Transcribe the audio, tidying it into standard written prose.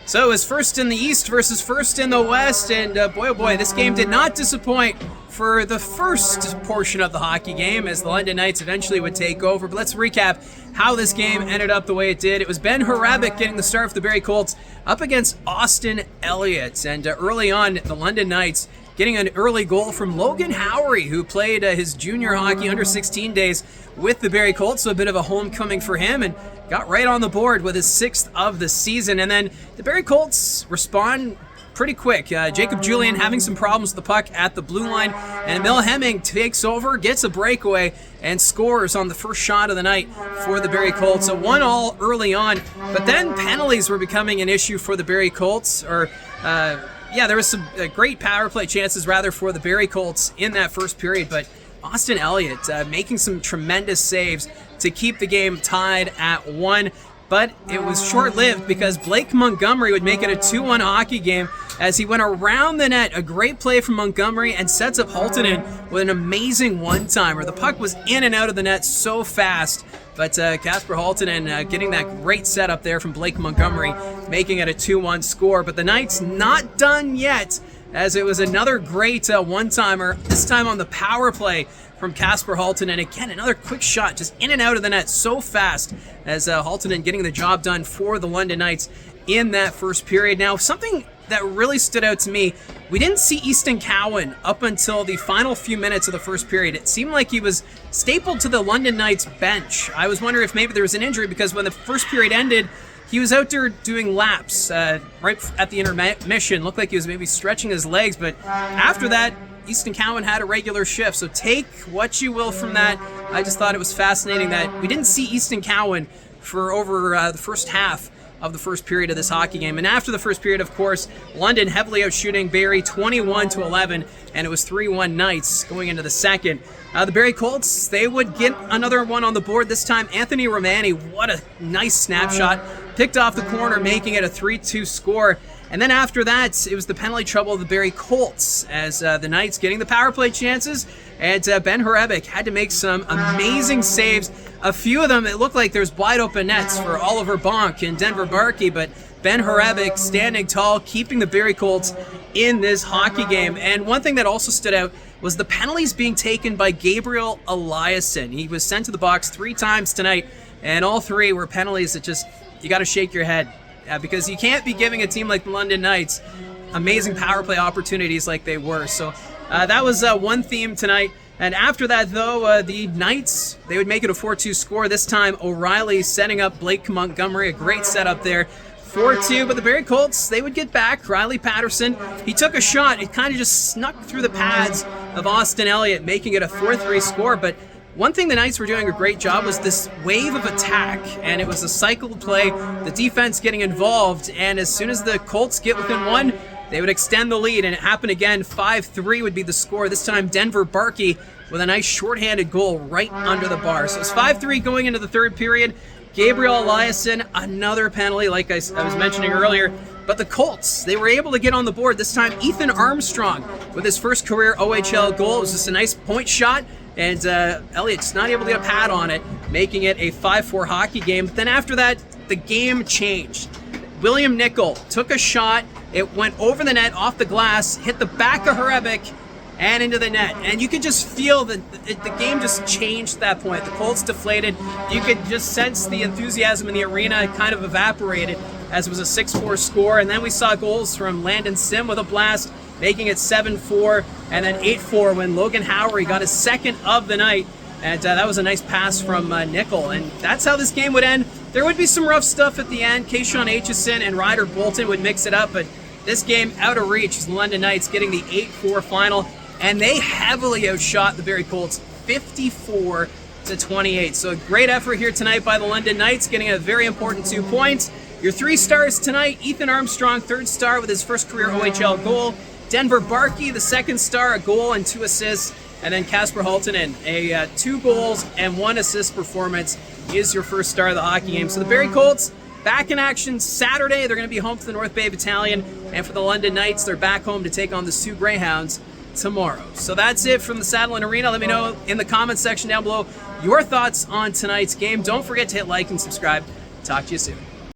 So it was first in the East versus first in the West, and boy oh boy, this game did not disappoint for the first portion of the hockey game as the London Knights eventually would take over. But let's recap how this game ended up the way it did. It was Ben Harabik getting the start for the Barrie Colts up against Austin Elliott, and early on, the London Knights getting an early goal from Logan Howery, who played his junior hockey under 16 days with the Barrie Colts, so a bit of a homecoming for him, and got right on the board with his 6th of the season. And then the Barrie Colts respond pretty quick. Jacob Julian having some problems with the puck at the blue line, and Emil Hemming takes over, gets a breakaway, and scores on the first shot of the night for the Barrie Colts. So 1-1 early on, but then penalties were becoming an issue for the Barrie Colts, there was some great power play chances rather for the Barrie Colts in that first period, but Austin Elliott making some tremendous saves to keep the game tied at 1. But it was short-lived because Blake Montgomery would make it a 2-1 hockey game as he went around the net. A great play from Montgomery and sets up Haltonen with an amazing one-timer. The puck was in and out of the net so fast, but Kasper Haltonen getting that great setup there from Blake Montgomery, making it a 2-1 score. But the Knights not done yet, as it was another great one-timer, this time on the power play from Kasper Haltonen. Again, another quick shot just in and out of the net so fast as Haltonen getting the job done for the London Knights in that first period. Now, something that really stood out to me, we didn't see Easton Cowan up until the final few minutes of the first period. It seemed like he was stapled to the London Knights bench. I was wondering if maybe there was an injury, because when the first period ended, he was out there doing laps right at the intermission. Looked like he was maybe stretching his legs, but after that, Easton Cowan had a regular shift. So take what you will from that. I just thought it was fascinating that we didn't see Easton Cowan for over the first half of the first period of this hockey game. And after the first period, of course, London heavily outshooting Barrie 21-11, and it was 3-1 Knights going into the second. The Barrie Colts, they would get another one on the board. This time, Anthony Romani, what a nice snapshot. Picked off the corner, making it a 3-2 score. And then after that, it was the penalty trouble of the Barrie Colts as the Knights getting the power play chances, and Ben Harabik had to make some amazing saves. A few of them, it looked like there's wide open nets for Oliver Bonk and Denver Barkey, but Ben Harabik standing tall, keeping the Barrie Colts in this hockey game. And one thing that also stood out was the penalties being taken by Gabriel Eliasson. He was sent to the box 3 times tonight, and all 3 were penalties that just, you got to shake your head. Because you can't be giving a team like the London Knights amazing power play opportunities like they were. So that was one theme tonight. And after that, though, the Knights, they would make it a 4-2 score. This time, O'Reilly setting up Blake Montgomery. A great setup there. 4-2, but the Barrie Colts, they would get back. Riley Patterson, he took a shot. It kind of just snuck through the pads of Austin Elliott, making it a 4-3 score. But one thing the Knights were doing a great job was this wave of attack, and it was a cycled play, the defense getting involved, and as soon as the Colts get within 1, they would extend the lead, and it happened again. 5-3 would be the score. This time, Denver Barkey with a nice shorthanded goal right under the bar. So it's 5-3 going into the third period. Gabriel Eliasson, another penalty like I was mentioning earlier. But the Colts, they were able to get on the board. This time, Ethan Armstrong with his first career OHL goal. It was just a nice point shot. And Elliott's not able to get a pad on it, making it a 5-4 hockey game. But then after that, the game changed. William Nickel took a shot. It went over the net, off the glass, hit the back of Harabik, and into the net. And you could just feel that the game just changed at that point. The Colts deflated. You could just sense the enthusiasm in the arena. It kind of evaporated as it was a 6-4 score. And then we saw goals from Landon Sim with a blast, making it 7-4, and then 8-4 when Logan Howery got his second of the night. And that was a nice pass from Nickel. And that's how this game would end. There would be some rough stuff at the end. Kayshawn Aitchison and Ryder Bolton would mix it up, but this game out of reach is the London Knights getting the 8-4 final. And they heavily outshot the Barrie Colts 54-28. So a great effort here tonight by the London Knights, getting a very important 2 points. Your 3 stars tonight, Ethan Armstrong, 3rd star with his first career OHL goal. Denver Barkey, the 2nd star, a goal and 2 assists. And then Kasper Haltonen, a 2 goals and 1 assist performance is your first star of the hockey game. So the Barrie Colts back in action Saturday. They're going to be home to the North Bay Battalion. And for the London Knights, they're back home to take on the Sioux Greyhounds tomorrow. So that's it from the Saddleland Arena. Let me know in the comments section down below your thoughts on tonight's game. Don't forget to hit like and subscribe. Talk to you soon.